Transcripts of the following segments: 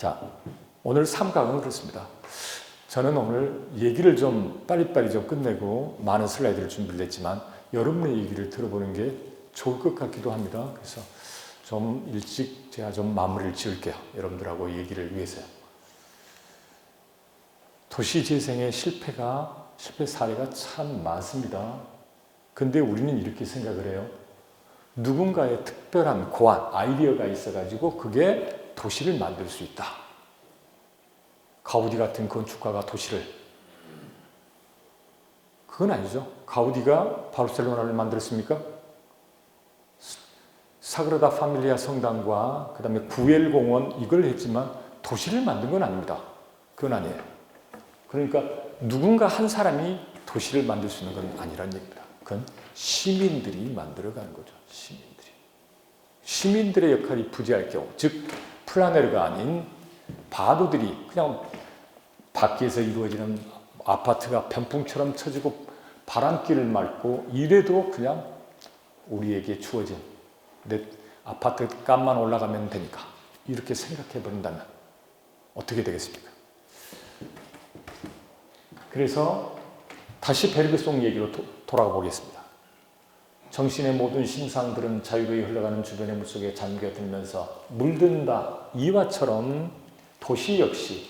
자, 오늘 3강은 그렇습니다. 저는 오늘 얘기를 좀 빨리빨리 좀 끝내고 많은 슬라이드를 준비를 했지만 여러분의 얘기를 들어보는 게 좋을 것 같기도 합니다. 그래서 좀 일찍 제가 좀 마무리를 지을게요. 여러분들하고 얘기를 위해서요. 도시재생의 실패 사례가 참 많습니다. 근데 우리는 이렇게 생각을 해요. 누군가의 특별한 고안, 아이디어가 있어가지고 그게 도시를 만들 수 있다. 가우디 같은 건축가가 도시를. 그건 아니죠. 가우디가 바르셀로나를 만들었습니까? 사그라다 파밀리아 성당과 그 다음에 구엘 공원 이걸 했지만 도시를 만든 건 아닙니다. 그건 아니에요. 그러니까 누군가 한 사람이 도시를 만들 수 있는 건 아니란 얘기입니다. 그건 시민들이 만들어가는 거죠. 시민들의 역할이 부재할 경우, 즉 플라네르가 아닌 바도들이 그냥 밖에서 이루어지는 아파트가 병풍처럼 쳐지고 바람길을 밟고 이래도 그냥 우리에게 주어진 내 아파트 값만 올라가면 되니까 이렇게 생각해 버린다면 어떻게 되겠습니까? 그래서 다시 베르그송 얘기로 돌아가 보겠습니다. 정신의 모든 심상들은 자유로이 흘러가는 주변의 물속에 잠겨들면서 물든다. 이와처럼 도시 역시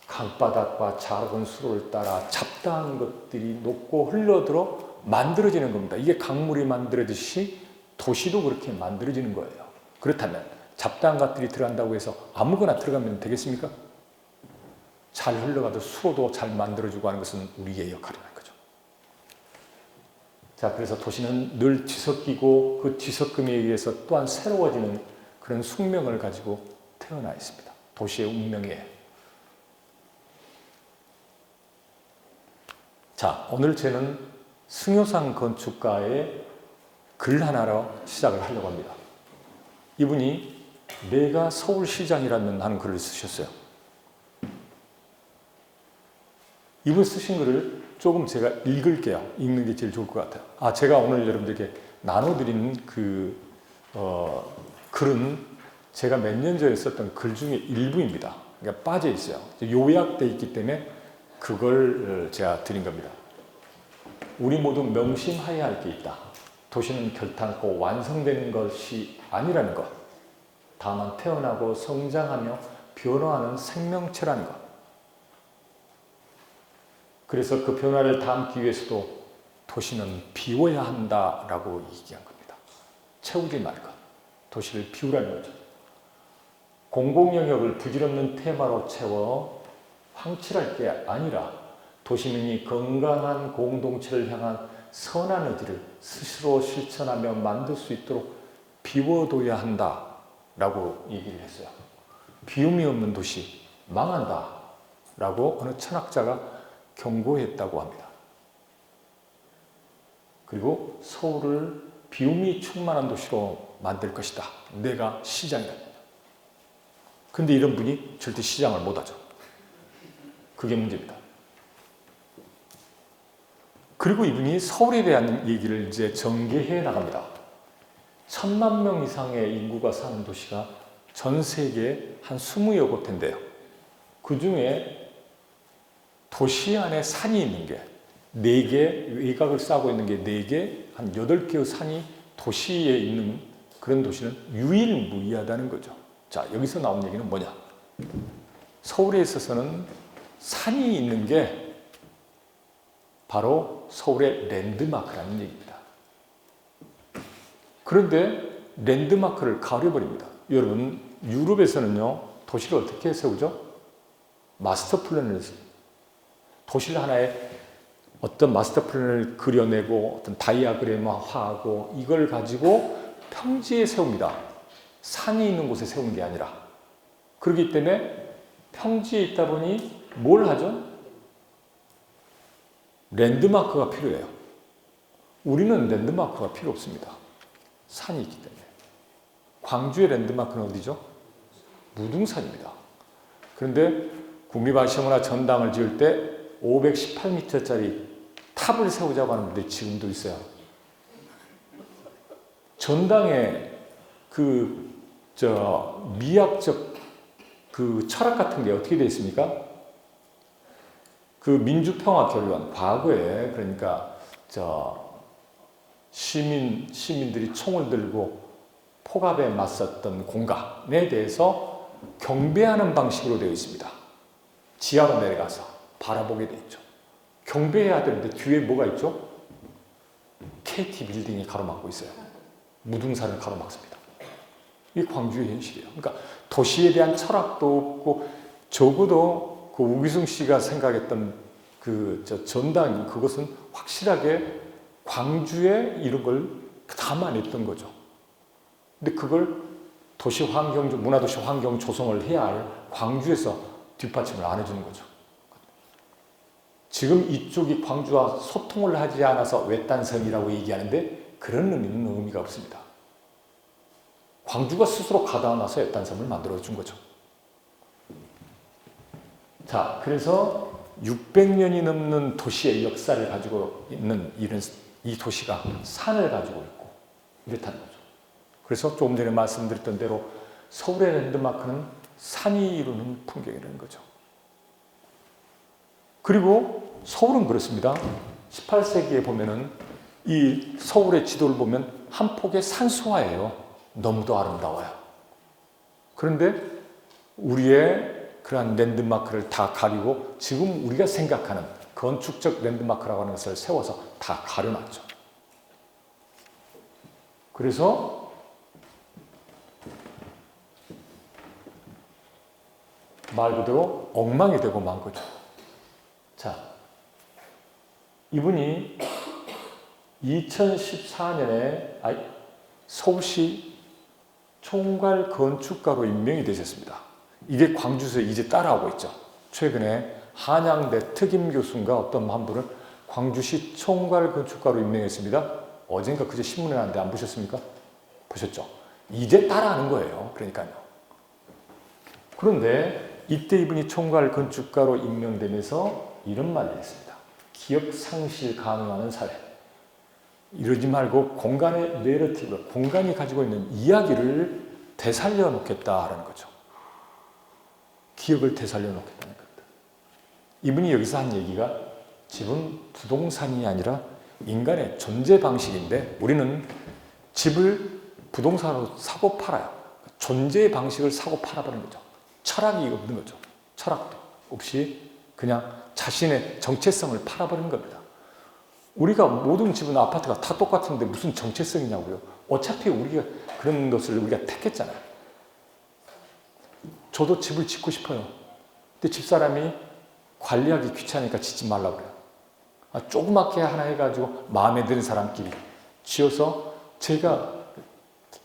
강바닥과 작은 수로를 따라 잡다한 것들이 녹고 흘러들어 만들어지는 겁니다. 이게 강물이 만들어지듯이 도시도 그렇게 만들어지는 거예요. 그렇다면 잡다한 것들이 들어간다고 해서 아무거나 들어가면 되겠습니까? 잘 흘러가도 수로도 잘 만들어주고 하는 것은 우리의 역할이라는 거죠. 자, 그래서 도시는 늘 뒤섞이고 그 뒤섞음에 의해서 또한 새로워지는 그런 숙명을 가지고 태어나 있습니다. 도시의 운명이에요. 자, 오늘 저는 승효상 건축가의 글 하나로 시작을 하려고 합니다. 이분이 내가 서울시장이라면 하는 글을 쓰셨어요. 이분 쓰신 글을 조금 제가 읽을게요. 읽는 게 제일 좋을 것 같아요. 제가 오늘 여러분들께 나눠드리는 글은 제가 몇 년 전에 썼던 글 중에 일부입니다. 그러니까 빠져 있어요. 요약되어 있기 때문에 그걸 제가 드린 겁니다. 우리 모두 명심해야 할 게 있다. 도시는 결탄코 완성되는 것이 아니라는 것. 다만 태어나고 성장하며 변화하는 생명체라는 것. 그래서 그 변화를 담기 위해서도 도시는 비워야 한다라고 얘기한 겁니다. 채우지 말 것. 도시를 비우라는 거죠. 공공영역을 부질없는 테마로 채워 황칠할 게 아니라 도시민이 건강한 공동체를 향한 선한 의지를 스스로 실천하며 만들 수 있도록 비워둬야 한다라고 얘기를 했어요. 비움이 없는 도시 망한다라고 어느 천학자가 경고했다고 합니다. 그리고 서울을 비움이 충만한 도시로 만들 것이다. 내가 시장이다. 근데 이런 분이 절대 시장을 못하죠. 그게 문제입니다. 그리고 이분이 서울에 대한 얘기를 이제 전개해 나갑니다. 1000만 명 이상의 인구가 사는 도시가 전 세계에 한 20여 곳인데요. 그 중에 도시 안에 산이 있는 게 4개, 외곽을 싸고 있는 게 4개, 한 8개의 산이 도시에 있는 그런 도시는 유일무이하다는 거죠. 자, 여기서 나온 얘기는 뭐냐? 서울에 있어서는 산이 있는 게 바로 서울의 랜드마크라는 얘기입니다. 그런데 랜드마크를 가려버립니다. 여러분, 유럽에서는요, 도시를 어떻게 세우죠? 마스터 플랜을 도시를 하나의 어떤 마스터 플랜을 그려내고 어떤 다이아그램화하고 이걸 가지고 평지에 세웁니다. 산이 있는 곳에 세우는 게 아니라. 그렇기 때문에 평지에 있다 보니 뭘 하죠? 랜드마크가 필요해요. 우리는 랜드마크가 필요 없습니다. 산이 있기 때문에. 광주의 랜드마크는 어디죠? 무등산입니다. 그런데 국립아시아문화 전당을 지을 때 518m짜리 탑을 세우자고 하는 분들이 지금도 있어요. 전당에 미학적 그 철학 같은 게 어떻게 되어 있습니까? 그 민주평화결의원 과거에 그러니까 시민들이 총을 들고 폭압에 맞섰던 공간에 대해서 경배하는 방식으로 되어 있습니다. 지하로 내려가서 바라보게 되어 있죠. 경배해야 되는데 뒤에 뭐가 있죠? KT 빌딩이 가로막고 있어요. 무등산을 가로막습니다. 이게 광주의 현실이에요. 그러니까 도시에 대한 철학도 없고 적어도 그 우기승 씨가 생각했던 전당 그것은 확실하게 광주에 이런 걸 담아냈던 거죠. 근데 그걸 문화도시 환경 조성을 해야 할 광주에서 뒷받침을 안 해주는 거죠. 지금 이쪽이 광주와 소통을 하지 않아서 외딴섬이라고 얘기하는데 그런 의미가 없습니다. 광주가 스스로 가다나서 외딴섬을 만들어준 거죠. 자, 그래서 600년이 넘는 도시의 역사를 가지고 있는 이 도시가 산을 가지고 있고 이렇다는 거죠. 그래서 조금 전에 말씀드렸던 대로 서울의 랜드마크는 산이 이루는 풍경이라는 거죠. 그리고 서울은 그렇습니다. 18세기에 보면은 이 서울의 지도를 보면 한 폭의 산수화예요. 너무도 아름다워요. 그런데 우리의 그러한 랜드마크를 다 가리고 지금 우리가 생각하는 건축적 랜드마크라고 하는 것을 세워서 다 가려놨죠. 그래서 말 그대로 엉망이 되고 만 거죠. 자, 이분이 2014년에 서울시 총괄 건축가로 임명이 되셨습니다. 이게 광주에서 이제 따라오고 있죠. 최근에 한양대 특임 교수인가 어떤 한 분을 광주시 총괄 건축가로 임명했습니다. 어젠가 그제 신문에 났는데 안 보셨습니까? 보셨죠? 이제 따라하는 거예요. 그러니까요. 그런데 이때 이분이 총괄 건축가로 임명되면서 이런 말을 했습니다. 기억 상실 가능하는 사회. 이러지 말고 공간의 내러티브, 공간이 가지고 있는 이야기를 되살려 놓겠다라는 거죠. 기억을 되살려 놓겠다는 겁니다. 이분이 여기서 한 얘기가 집은 부동산이 아니라 인간의 존재 방식인데 우리는 집을 부동산으로 사고 팔아요. 존재의 방식을 사고 팔아버리는 거죠. 철학이 없는 거죠. 철학도 없이 그냥 자신의 정체성을 팔아버리는 겁니다. 우리가 모든 집은 아파트가 다 똑같은데 무슨 정체성이냐고요. 어차피 우리가 그런 것을 우리가 택했잖아요. 저도 집을 짓고 싶어요. 근데 집사람이 관리하기 귀찮으니까 짓지 말라고 그래요. 조그맣게 하나 해가지고 마음에 드는 사람끼리 지어서 제가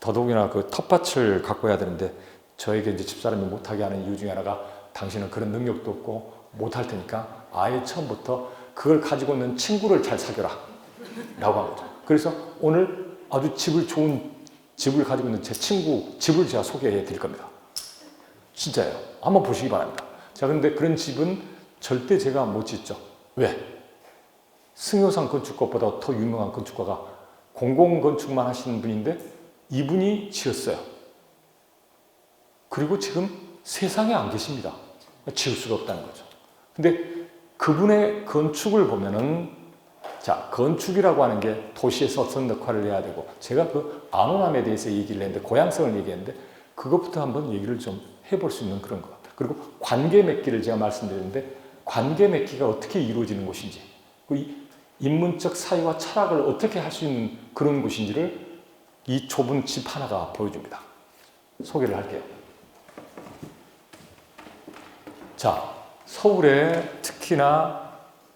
더더욱이나 그 텃밭을 가꿔야 되는데 저에게 이제 집사람이 못하게 하는 이유 중에 하나가 당신은 그런 능력도 없고 못할 테니까 아예 처음부터 그걸 가지고 있는 친구를 잘 사귀어라 라고 한 거죠. 그래서 오늘 아주 좋은 집을 가지고 있는 제 친구 집을 제가 소개해 드릴 겁니다. 진짜예요. 한번 보시기 바랍니다. 자, 근데 그런 집은 절대 제가 못 짓죠. 왜? 승효상 건축가보다 더 유명한 건축가가 공공건축만 하시는 분인데 이분이 지었어요. 그리고 지금 세상에 안 계십니다. 지을 수가 없다는 거죠. 근데 그분의 건축을 보면은 자, 건축이라고 하는 게 도시에서 어떤 역할을 해야 되고 제가 그 안호남에 대해서 얘기를 했는데 고향성을 얘기했는데 그것부터 한번 얘기를 좀 해볼 수 있는 그런 것 같아요. 그리고 관계 맺기를 제가 말씀드렸는데 관계 맺기가 어떻게 이루어지는 것인지 그 인문적 사유와 철학을 어떻게 할 수 있는 그런 곳인지를 이 좁은 집 하나가 보여줍니다. 소개를 할게요. 자, 서울에 특히나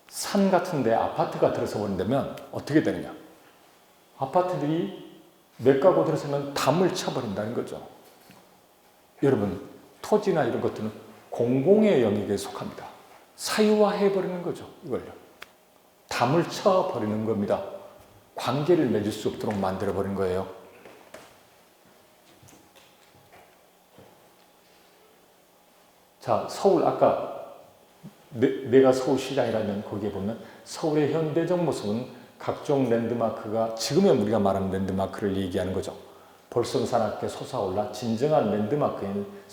산 같은 데 아파트가 들어서 버린다면 어떻게 되느냐. 아파트들이 몇 가구 들어서면 담을 쳐버린다는 거죠. 여러분, 토지나 이런 것들은 공공의 영역에 속합니다. 사유화해버리는 거죠. 이걸요. 담을 쳐버리는 겁니다. 관계를 맺을 수 없도록 만들어버린 거예요. 자, 서울 아까 내가 서울시장이라면 거기에 보면 서울의 현대적 모습은 각종 랜드마크가 지금의 우리가 말하는 랜드마크를 얘기하는 거죠. 볼성산악계 솟아올라 진정한 랜드마크인